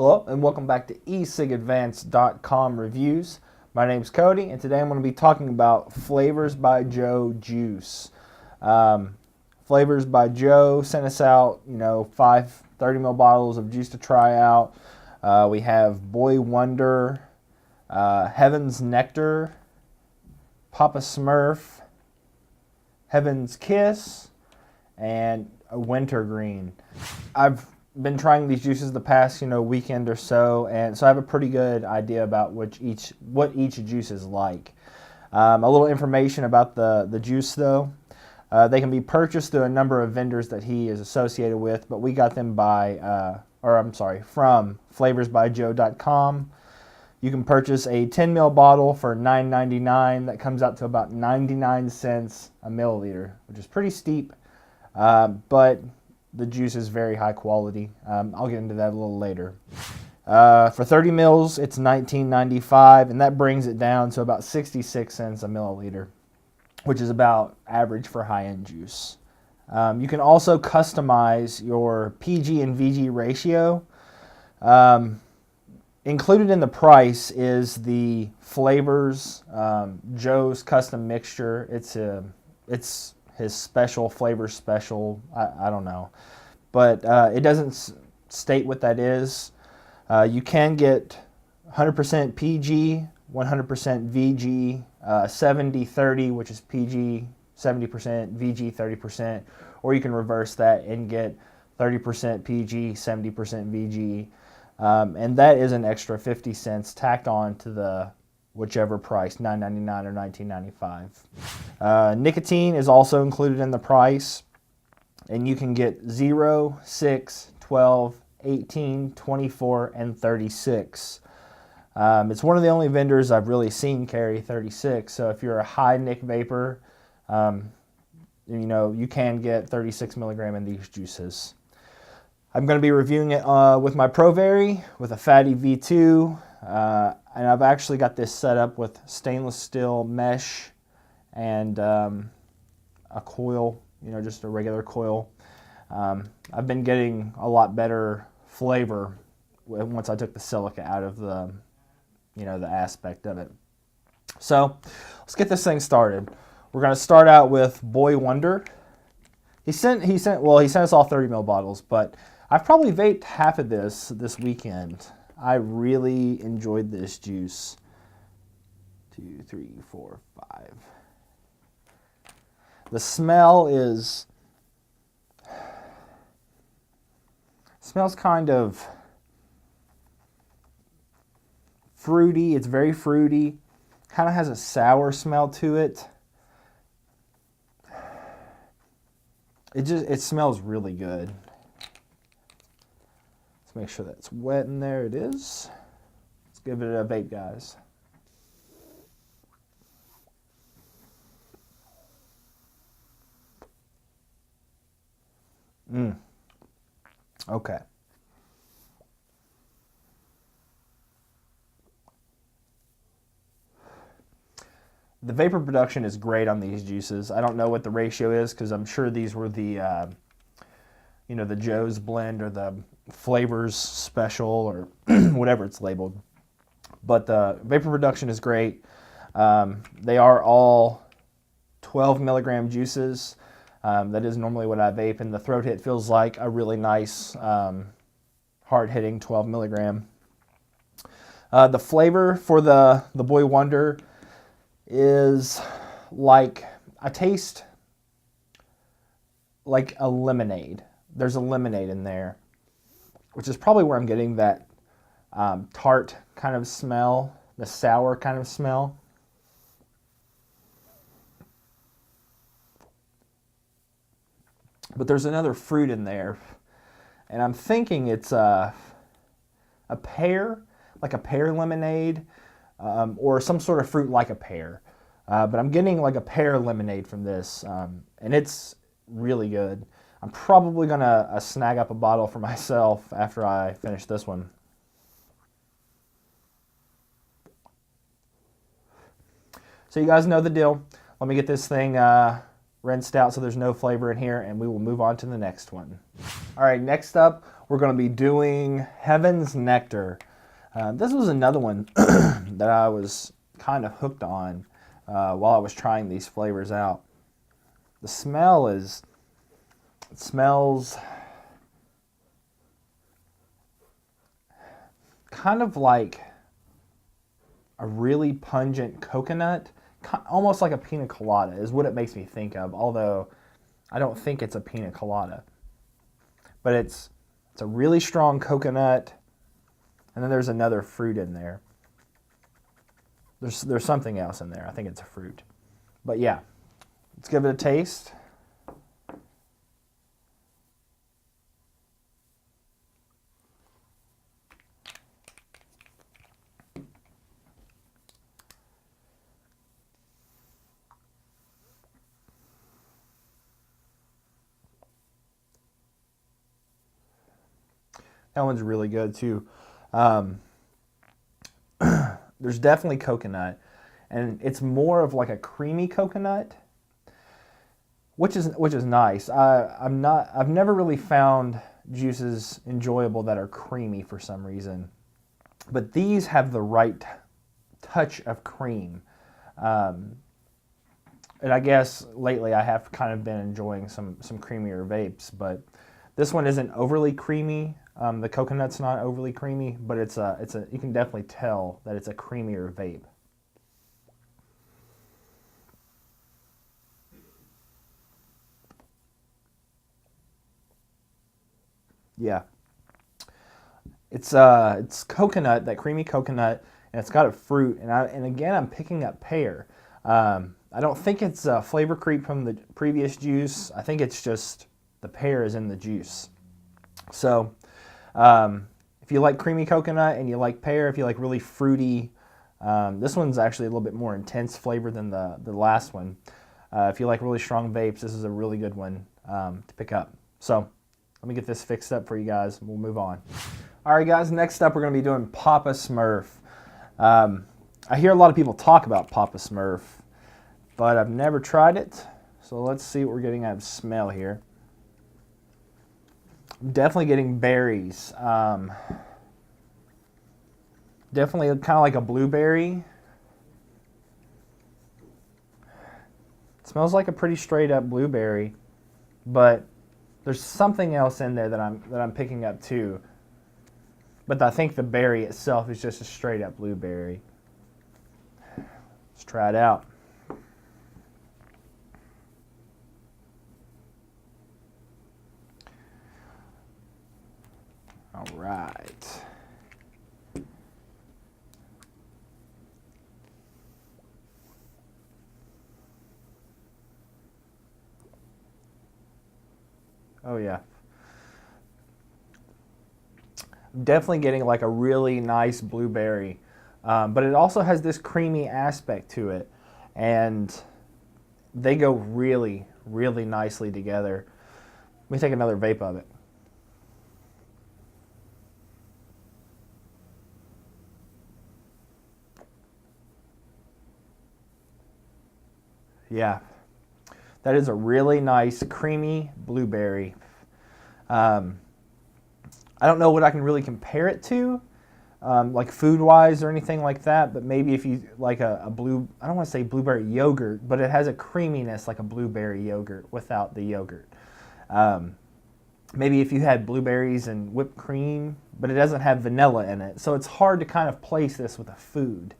Hello and welcome back to ecigadvanced.com reviews. My name's Cody and today I'm going to be talking about Flavorz by Joe juice. Flavorz by Joe sent us out, 5 30ml bottles of juice to try out. We have Boy Wonder, Heaven's Nectar, Papa Smurf, Heaven's Kiss, and a Wintergreen. I've been trying these juices the past, weekend or so, and so I have a pretty good idea about what each juice is like. A little information about the juice, though. They can be purchased through a number of vendors that he is associated with, but we got them from flavorzbyjoe.com. You can purchase a 10ml bottle for $9.99. That comes out to about 99 cents a milliliter, which is pretty steep, but the juice is very high quality. I'll get into that a little later. For 30 mils, it's $19.95, and that brings it down to about 66 cents a milliliter, which is about average for high-end juice. You can also customize your PG and VG ratio. Included in the price is the Flavorz Joe's custom mixture. It's his special Flavorz special. I don't know, but it doesn't state what that is. You can get 100% PG, 100% VG, 70-30, which is PG 70%, VG 30%, or you can reverse that and get 30% PG, 70% VG, and that is an extra 50 cents tacked on to the whichever price, $9.99 or $19.95. Nicotine is also included in the price, and you can get 0, 6, 12, 18, 24, and 36. It's one of the only vendors I've really seen carry 36, so if you're a high nic vapor, you can get 36 milligram in these juices. I'm going to be reviewing it with my ProVary with a Fatty V2, and I've actually got this set up with stainless steel mesh and a coil, just a regular coil. I've been getting a lot better flavor once I took the silica out of the aspect of it. So let's get this thing started. We're going to start out with Boy Wonder. He sent us all 30ml bottles, but I've probably vaped half of this weekend. I really enjoyed this juice. 2, 3, 4, 5. The smell smells kind of fruity. It's very fruity. Kind of has a sour smell to it. It smells really good. Let's make sure that's wet in there. It is. Let's give it a vape, guys. Okay. The vapor production is great on these juices. I don't know what the ratio is because I'm sure these were the the Joe's blend or the Flavorz special or whatever it's labeled. But the vapor production is great. They are all 12 milligram juices. That is normally what I vape, and the throat hit feels like a really nice, hard-hitting 12 milligram. The flavor for the Boy Wonder is like, I taste like a lemonade. There's a lemonade in there, which is probably where I'm getting that tart kind of smell, the sour kind of smell. But there's another fruit in there, and I'm thinking it's a pear, like a pear lemonade, or some sort of fruit like a pear. But I'm getting like a pear lemonade from this, and it's really good. I'm probably going to snag up a bottle for myself after I finish this one. So you guys know the deal. Let me get this thing rinsed out so there's no flavor in here, and we will move on to the next one. All right, next up, we're going to be doing Heaven's Nectar. This was another one that I was kind of hooked on while I was trying these flavors out. The smell is, it smells kind of like a really pungent coconut, almost like a pina colada is what it makes me think of, although I don't think it's a pina colada. But it's a really strong coconut, and then there's another fruit in there. There's something else in there. I think it's a fruit. But yeah, let's give it a taste. That one's really good too. There's definitely coconut, and it's more of like a creamy coconut, which is nice. I've never really found juices enjoyable that are creamy for some reason, but these have the right touch of cream. And I guess lately I have kind of been enjoying some creamier vapes, but this one isn't overly creamy. The coconut's not overly creamy, but it's a you can definitely tell that it's a creamier vape. Yeah, it's coconut, that creamy coconut, and it's got a fruit, and again I'm picking up pear. I don't think it's flavor creep from the previous juice. I think it's just the pear is in the juice. So if you like creamy coconut and you like pear, if you like really fruity, this one's actually a little bit more intense flavor than the last one. If you like really strong vapes, this is a really good one to pick up. So let me get this fixed up for you guys, and we'll move on. All right, guys, next up we're going to be doing Papa Smurf. I hear a lot of people talk about Papa Smurf, but I've never tried it. So let's see what we're getting out of smell here. I'm definitely getting berries. Definitely kind of like a blueberry. It smells like a pretty straight up blueberry, but there's something else in there that I'm picking up too. But I think the berry itself is just a straight up blueberry. Let's try it out. All right. Oh yeah. Definitely getting like a really nice blueberry, but it also has this creamy aspect to it, and they go really, really nicely together. Let me take another vape of it. Yeah, that is a really nice creamy blueberry. I don't know what I can really compare it to, like food-wise or anything like that, but maybe if you like I don't want to say blueberry yogurt, but it has a creaminess like a blueberry yogurt without the yogurt. Maybe if you had blueberries and whipped cream, but it doesn't have vanilla in it, so it's hard to kind of place this with a food.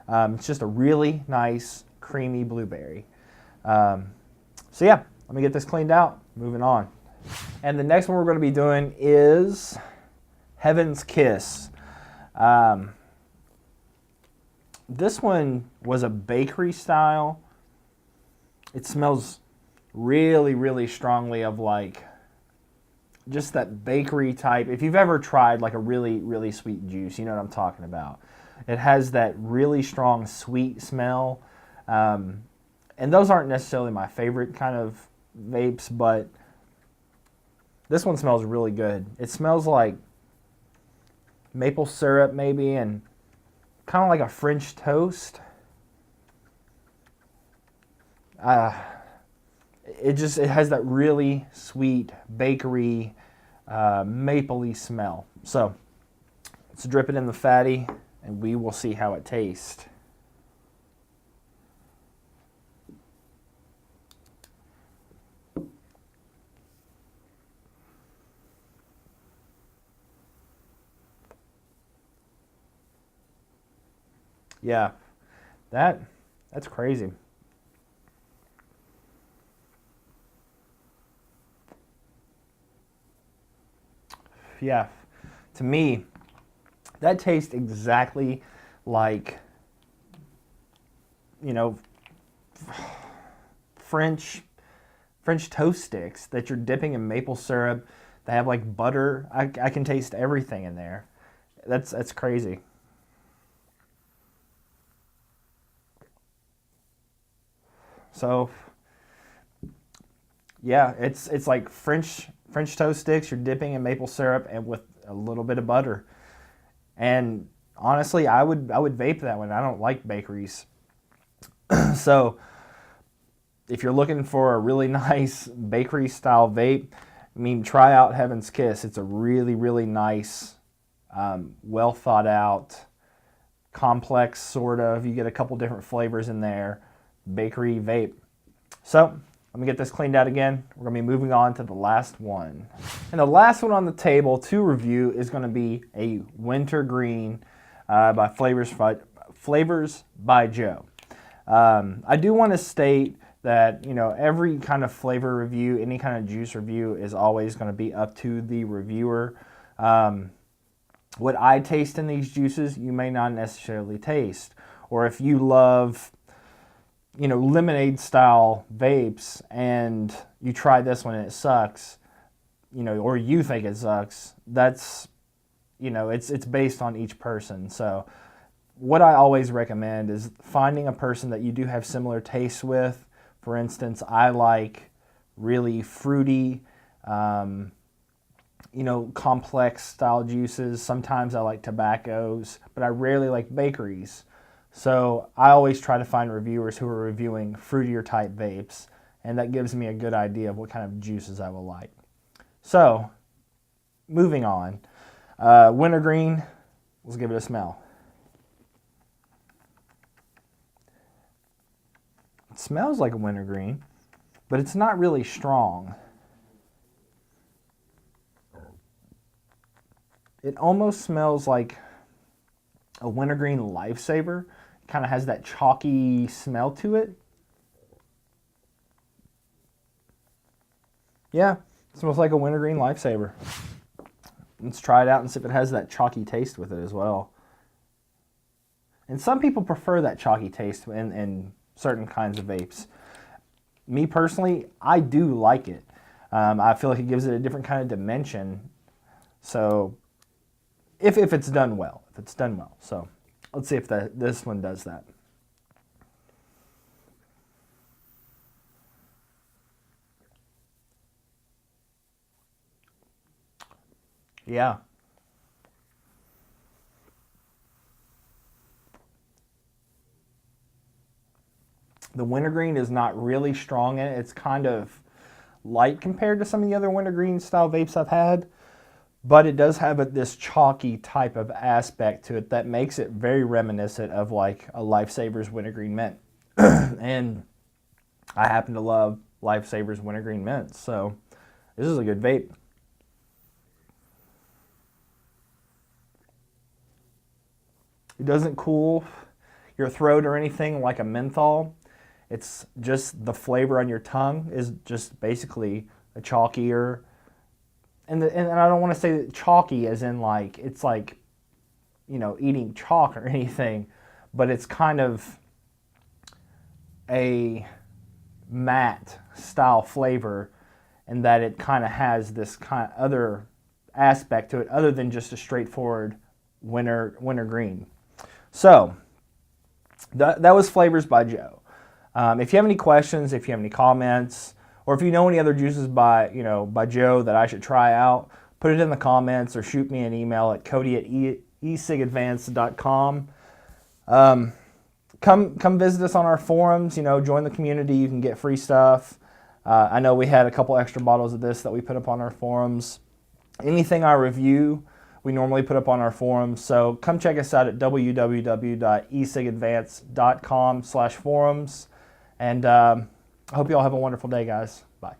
It's just a really nice, creamy blueberry. So yeah, let me get this cleaned out, moving on. And the next one we're going to be doing is Heaven's Kiss. This one was a bakery style. It smells really, really strongly of like just that bakery type. If you've ever tried like a really, really sweet juice, you know what I'm talking about. It has that really strong sweet smell. And those aren't necessarily my favorite kind of vapes, but this one smells really good. It smells like maple syrup maybe, and kind of like a French toast. it has that really sweet bakery, mapley smell. So let's drip it in the fatty, and we will see how it tastes. Yeah, that's crazy. Yeah, to me, that tastes exactly like, you know, French toast sticks that you're dipping in maple syrup. They have like butter. I can taste everything in there. That's crazy. So yeah, it's like French toast sticks. You're dipping in maple syrup and with a little bit of butter. And honestly, I would vape that one. I don't like bakeries. So if you're looking for a really nice bakery style vape, I mean, try out Heaven's Kiss. It's a really, really nice, well thought out, complex sort of. You get a couple different flavors in there, bakery vape. So let me get this cleaned out again. We're going to be moving on to the last one. And the last one on the table to review is going to be a Wintergreen by Flavorz by Joe. I do want to state that, every kind of flavor review, any kind of juice review is always going to be up to the reviewer. What I taste in these juices, you may not necessarily taste. Or if you love, lemonade style vapes and you try this one and it sucks, or you think it sucks, that's, it's based on each person. So what I always recommend is finding a person that you do have similar tastes with. For instance, I like really fruity, complex style juices. Sometimes I like tobaccos, but I rarely like bakeries. So I always try to find reviewers who are reviewing fruitier type vapes, and that gives me a good idea of what kind of juices I will like. So, moving on. Wintergreen, let's give it a smell. It smells like a wintergreen, but it's not really strong. It almost smells like a wintergreen Lifesaver. It kind of has that chalky smell to it. Yeah, it smells like a wintergreen Lifesaver. Let's try it out and see if it has that chalky taste with it as well. And some people prefer that chalky taste in certain kinds of vapes. Me personally, I do like it. I feel like it gives it a different kind of dimension. So, if it's done well, So, let's see if this one does that. Yeah. The wintergreen is not really strong in it. It's kind of light compared to some of the other wintergreen style vapes I've had, but it does have this chalky type of aspect to it that makes it very reminiscent of like a Lifesaver's wintergreen mint. And I happen to love Lifesaver's wintergreen mints, so this is a good vape. It doesn't cool your throat or anything like a menthol. It's just the flavor on your tongue is just basically a chalkier, and I don't want to say chalky as in like it's like, eating chalk or anything, but it's kind of a matte style flavor, and that it kind of has this kind of other aspect to it other than just a straightforward wintergreen. So that was Flavorz by Joe. If you have any questions, if you have any comments, or if you know any other juices by Joe that I should try out, put it in the comments or shoot me an email at cody@ecigadvanced.com. Come visit us on our forums. Join the community. You can get free stuff. I know we had a couple extra bottles of this that we put up on our forums. Anything I review, we normally put up on our forums. So come check us out at www.ecigadvanced.com/forums. And I hope you all have a wonderful day, guys. Bye.